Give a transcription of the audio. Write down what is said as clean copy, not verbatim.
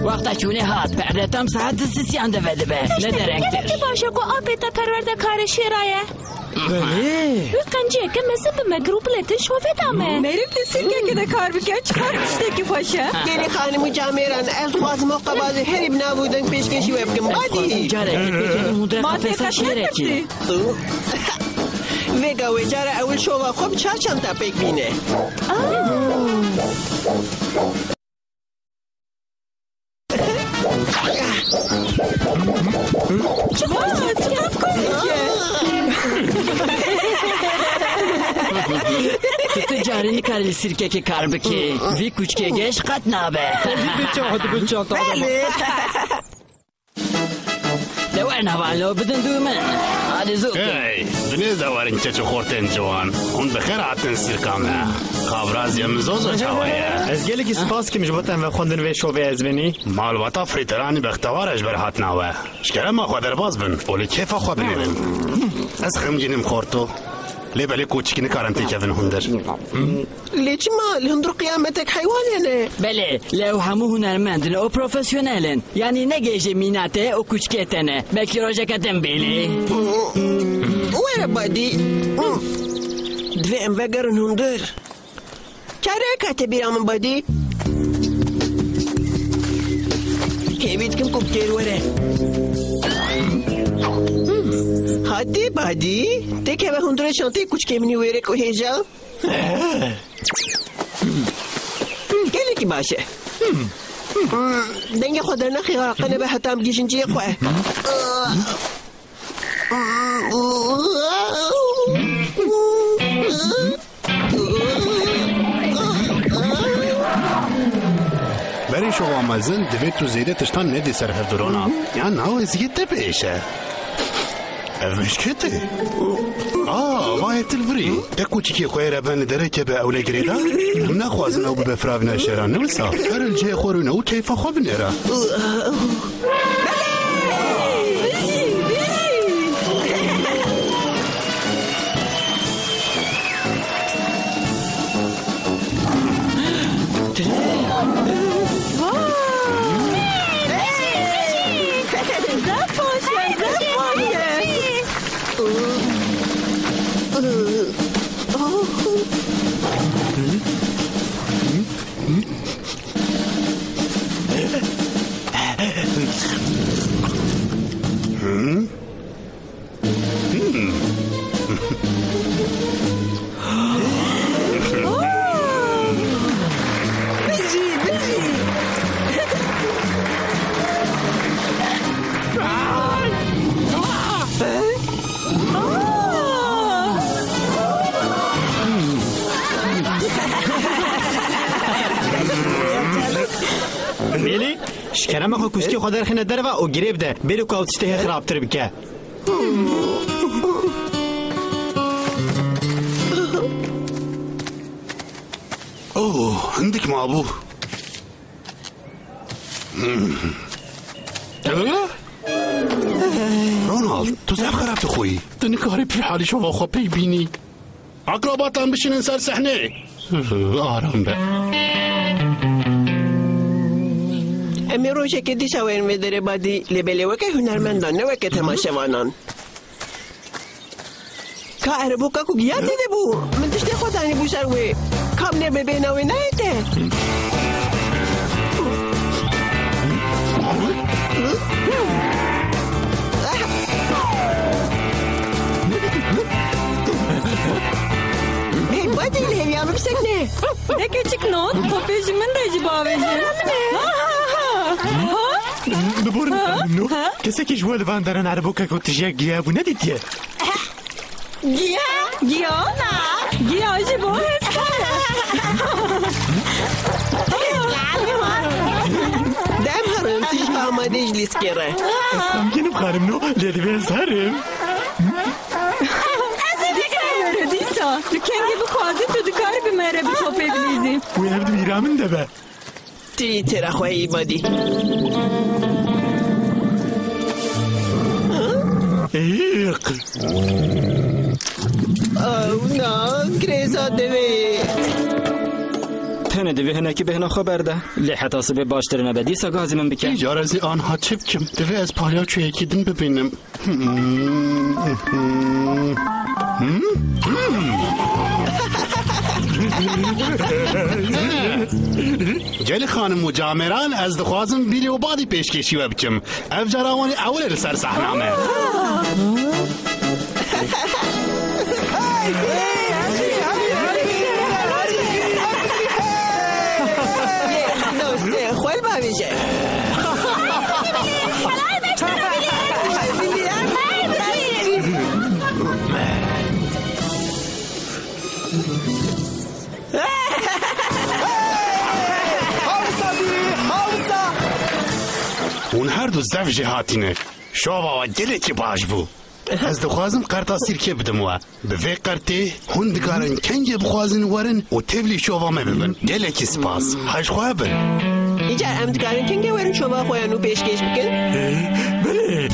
وقتا چونه هات پرده تم ساعت سیسیان دویده به ندرنگتر که باشه که آبیتا پرورده کار شیرایه بله قنجه که مثل به مگروب لتش و فدامه مریم تسیر که ده کار بکن چکار کشته که باشه گلی خانم جامیران از خواست موقع بازی هریب نبودن پیشکشی وبکم بادی جاره بکنی مدر ما خفیسا شیره کی وگا و جاره اول شووا خوب چند تا پیک بینه تو جاره نکاری سیرکه که کار بکی وی کچکه گش قد نابه بله دوار نوالو بدن دو من هادی زود هی دنیا زوارین چه خورتن جوان اون بخیر عطن سیرکامه خابراز یمزوزو چاویه از گلی که سپاس که مجبوطن و خوندن و شوه از بینی مالواتا فریترانی بختوارش بر هات نوه شکرم ما خود باز بن ولی کیف خود بنیرم از خمجینم خورتو لیبالی کوچکی نکارن تیکوین هندر لیچ مال هندر قیامتک حیوانه بله لو همو هنرمندن و پروفسیونلن یعنی نگیجه میناته و کچکتنه بکی روژه کتن بیلی وره بادی دوی ام وگرن هندر چاره کته بیرام بادی هیوید کم کبتیر وره هادی بادی تکه به هندر شانتی کچ کمینی وره که هیجا گلی کی باشه دنگ خود نخی غرقنه به حتام گیشنجی خواه بری شو مزن دوی تو زیده تشتان ندی سر هر درونا یا ناو زیده بیشه اوش کته وای تلوری تکوچی خوی ربان درکه به اوله گریدا نخوازن او بفراغ نشران نوسا هر الجه خورو نو کیف خوب نرا میلی شکرم خو کوسکی خود در خنه در و او گریب ده بیرو که اوتشته خرابتر بکه اوه عندك ما ابوه رونالد تو زعب خربت اخوي تنكاري في حالي شوف اخو بيبيني عقربات عم بشي ننسى سحني آرام به امی روشه که دیشا وین میداره بادی لبله وکه هنرمندان نه وکه تماشوانان که عربو که کگیات دیده بو من تشتی خودانی بو سروی کام نه ببیناوی نایده ای بادی لحیامı بسکنه ne küçük not popecimin de acaba verir ببورن نو کسی که جوال وان دارن عربو که کتجیه گیه بو ندیدیه Gio na Gio acaba دم هرم تیش آماده اجلیس کره گینم خانم نو لیدی بیز هرم Disa dükkan gibi kuazı tutukar bir mere bir top evliyizim و یفت میرامن دبه تی ترا خواهی بادی ایق او نا گریزا دوید تنه دوی هنکی به هنا خبر ده لی حتی سبه باشتر نبدی سا گازی من بکن ایجار از آنها چه بکم دوی از پالیاچو یکی دن ببینم گل خانم مجامران از دخوازم بیلی و بادی پیشکشی و بکم اف جراوانی اولی سر صحنامه دوسته خوال بامیشه اون هر دو زف جهاتینه شووا و گلی که باش بو از دخوازم قرطا سیرکه بدم و به وی قرطه هندگارن کنگه بخوازن ورن و تبلی شووا مببن گلی که سپاس هاش خواه بن ایجار امدگارن کنگه ورن شما خوانو پیشکش بکن بله